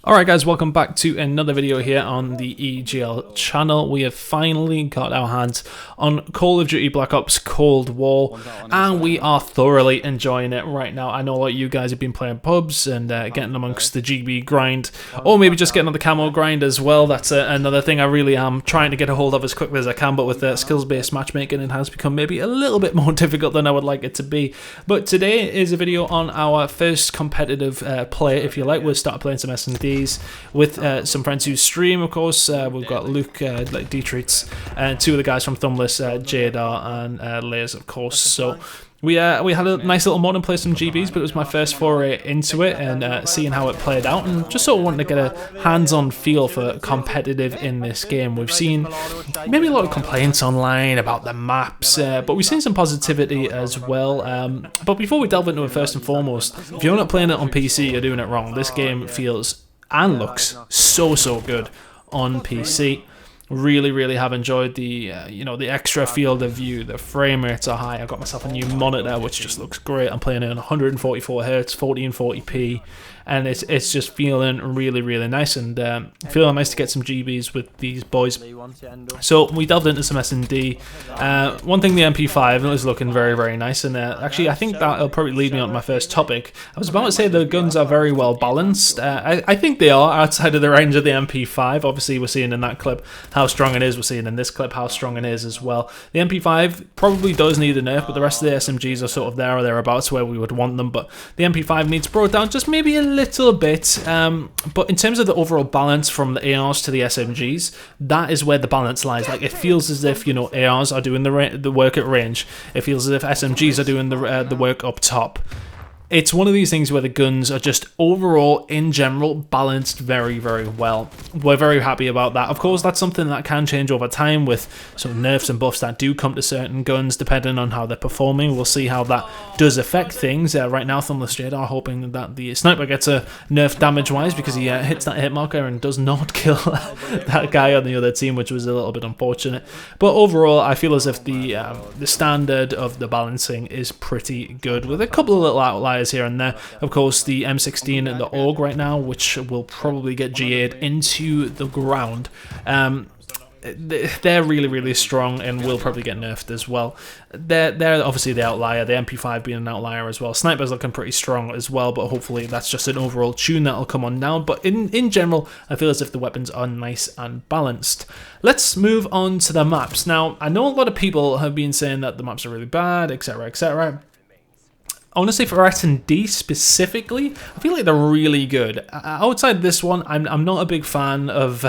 Alright guys, welcome back to another video here on the EGL channel. We have finally got our hands on Call of Duty Black Ops Cold War and we are thoroughly enjoying it right now. I know a lot of you guys have been playing pubs and getting amongst the GB grind, or maybe just getting on the camo grind as well. That's another thing I really am trying to get a hold of as quickly as I can, but with skills-based matchmaking it has become maybe a little bit more difficult than I would like it to be. But today is a video on our first competitive play, if you like. We'll start playing some S&Ds with some friends who stream, of course. We've got Luke, like Dietrichs, and two of the guys from Thumbless, Jadar and Layers, of course. So we had a nice little mod and play some GBs, but it was my first foray into it and seeing how it played out, and just sort of wanting to get a hands-on feel for competitive in this game. We've seen maybe a lot of complaints online about the maps, but we've seen some positivity as well. But before we delve into it, first and foremost, if you're not playing it on PC, you're doing it wrong. This game feels and looks so good on PC. Really have enjoyed the the extra field of view. The frame rates are high. I've got myself a new monitor which just looks great. I'm playing it on 144 Hz, 1440p, and it's just feeling really nice, and feeling nice to get some GBs with these boys. So we delved into some S&D. One thing, the MP5 is looking very nice, and actually I think that'll probably lead me on to my first topic. I was about to say the guns are very well balanced. I think they are outside of the range of the MP5. Obviously we're seeing in that clip how strong it is. We're seeing in this clip how strong it is as well. The MP5 probably does need a nerf, but the rest of the SMGs are sort of there or thereabouts where we would want them. But the MP5 needs brought down just maybe a little bit. But in terms of the overall balance from the ARs to the SMGs, that is where the balance lies. Like, it feels as if, you know, ARs are doing the work at range. It feels as if SMGs are doing the work up top. It's one of these things where the guns are just overall, in general, balanced very well. We're very happy about that. Of course, that's something that can change over time with sort of nerfs and buffs that do come to certain guns, depending on how they're performing. We'll see how that does affect things. Right now, Thumbless Jade are hoping that the sniper gets a nerf damage-wise, because he hits that hit marker and does not kill that guy on the other team, which was a little bit unfortunate. But overall, I feel as if the standard of the balancing is pretty good, with a couple of little outliers here and there. Of course, the M16 and the AUG right now, which will probably get GA'd into the ground. They're really strong and will probably get nerfed as well. They're obviously the outlier, the MP5 being an outlier as well. Sniper's looking pretty strong as well, but hopefully that's just an overall tune that'll come on down. But in general, I feel as if the weapons are nice and balanced. Let's move on to the maps. Now, I know a lot of people have been saying that the maps are really bad, etc. Honestly, for S&D specifically, I feel like they're really good. Outside this one, I'm not a big fan of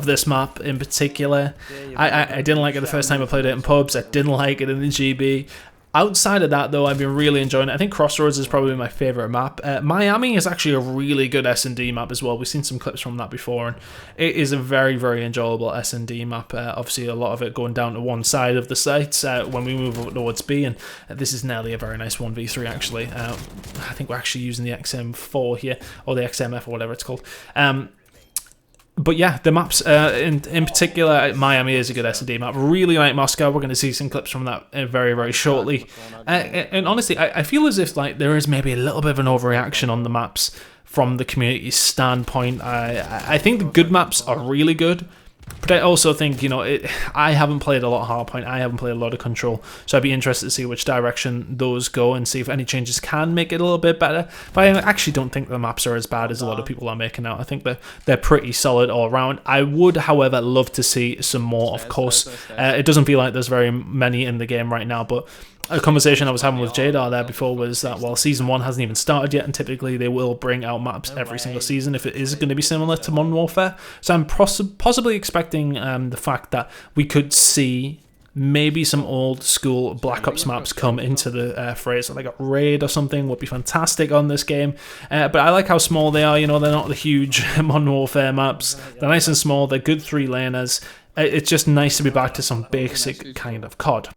this map in particular. I didn't like it the first time I played it in pubs. I didn't like it in the GB. Outside of that, though, I've been really enjoying it. I think Crossroads is probably my favourite map. Miami is actually a really good S&D map as well. We've seen some clips from that before, and it is a very enjoyable S&D map. Obviously, a lot of it going down to one side of the sites when we move over towards B, and this is nearly a very nice 1v3, actually. I think we're actually using the XM4 here, or the XMF, or whatever it's called. But yeah, the maps, in particular, Miami is a good S&D map. Really like Moscow. We're going to see some clips from that very shortly. And honestly, I feel as if like there is maybe a little bit of an overreaction on the maps from the community standpoint. I think the good maps are really good, but I also think, you know, I haven't played a lot of Hardpoint, I haven't played a lot of Control, so I'd be interested to see which direction those go and see if any changes can make it a little bit better. But I actually don't think the maps are as bad as a lot of people are making out. I think they're pretty solid all around. I would, however, love to see some more, of course. It doesn't feel like there's very many in the game right now, but a conversation I was having with Jadar there before was that, well, Season 1 hasn't even started yet, and typically they will bring out maps every single season if it is going to be similar to Modern Warfare. So I'm possibly expecting the fact that we could see maybe some old school Black Ops maps come into the fray. So like a Raid or something would be fantastic on this game. But I like how small they are. You know, they're not the huge Modern Warfare maps. They're nice and small. They're good 3-laners. It's just nice to be back to some basic kind of COD.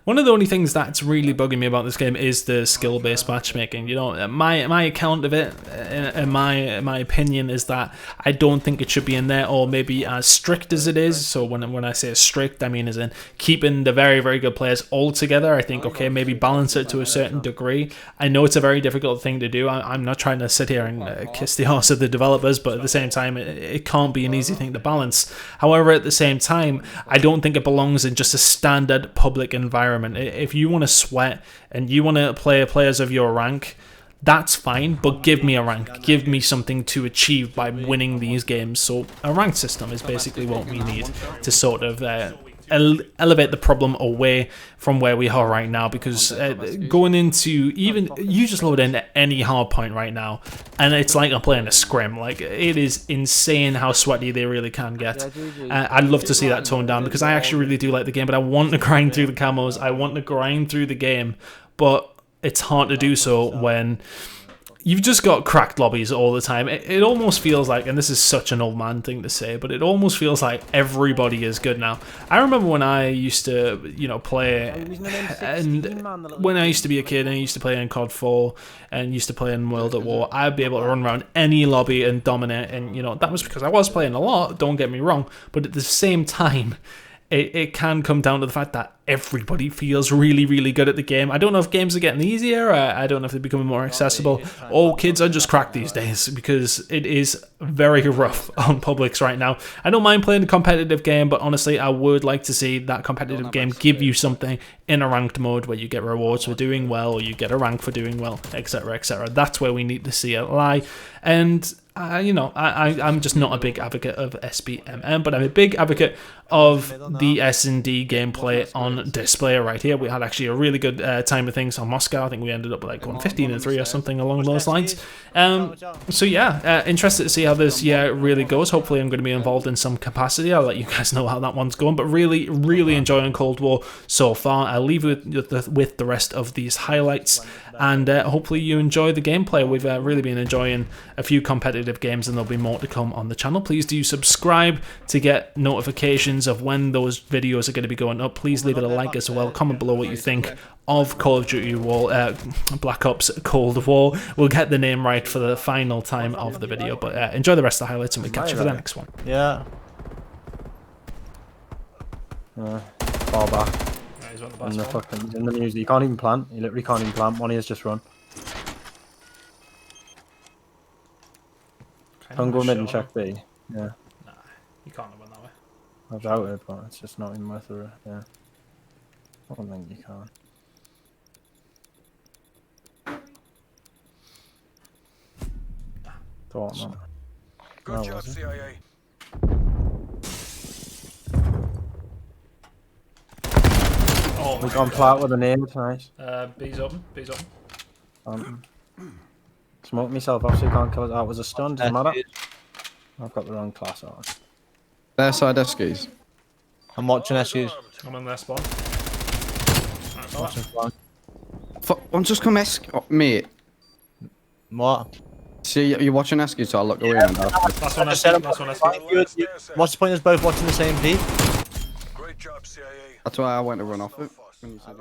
One of the only things that's really bugging me about this game is the skill-based matchmaking. You know, my account of it, and my opinion is that I don't think it should be in there, or maybe as strict as it is. So when I say strict, I mean as in keeping the very, very good players all together. I think, okay, maybe balance it to a certain degree. I know it's a very difficult thing to do. I'm not trying to sit here and kiss the arse of the developers, but at the same time, it can't be an easy thing to balance. However, at the same time, I don't think it belongs in just a standard public environment. If you want to sweat and you want to play players of your rank, that's fine, but give me a rank. Give me something to achieve by winning these games. So a ranked system is basically what we need to sort of elevate the problem away from where we are right now, because going into, even you just load in any hard point right now and it's like I'm playing a scrim. Like, it is insane how sweaty they really can get. I'd love to see that toned down, because I actually really do like the game, but I want to grind through the camos, I want to grind through the game, but it's hard to do so when you've just got cracked lobbies all the time. It almost feels like, and this is such an old man thing to say, but it almost feels like everybody is good now. I remember when I used to, you know, play, and when I used to be a kid and I used to play in COD 4 and used to play in World at War, I'd be able to run around any lobby and dominate, and, you know, that was because I was playing a lot, don't get me wrong, but at the same time, it can come down to the fact that everybody feels really, really good at the game. I don't know if games are getting easier, I don't know if they're becoming more accessible, or kids are just cracked these days, because it is very rough on publics right now. I don't mind playing a competitive game, but honestly, I would like to see that competitive game give you something in a ranked mode where you get rewards for doing well, or you get a rank for doing well, etc, etc. That's where we need to see it lie. And you know, I'm just not a big advocate of SBMM, but I'm a big advocate of the S&D gameplay on display right here. We had actually a really good time of things on Moscow. I think we ended up like going 15-3 or something along those lines. So yeah, interested to see how this year really goes. Hopefully I'm going to be involved in some capacity. I'll let you guys know how that one's going, but really, really enjoying Cold War so far. I'll leave you with the rest of these highlights, and hopefully you enjoy the gameplay. We've really been enjoying a few competitive games, and there'll be more to come on the channel. Please do subscribe to get notifications of when those videos are going to be going up. Please leave it a like as well. Comment below what you think of Call of Duty Black Ops Cold War. We'll get the name right for the final time of the video, but enjoy the rest of the highlights, and we'll catch you for the next one. Yeah. Far back. In the music, you can't even plant. You literally can't even plant. One ear's just run. Don't go mid and check B. Yeah. Nah, you can't run that way. I doubt it, but it's just not even worth it. Yeah. I don't think you can. Thought not. Good job, CIA. Oh, we've gone flat with a name, it's nice. B's open, B's open. Smoked myself off so you can't kill it. That was a stun, doesn't matter. I've got the wrong class on. Their side Eskies. I'm watching SUs. I'm on their spawn. I'm just come Esk, mate. What? See, you're watching Eskies, so I'll look away. And Last one, Eskies. What's the point of us both watching the same peak? Great job, CIA. that's why I went to run off it. When you said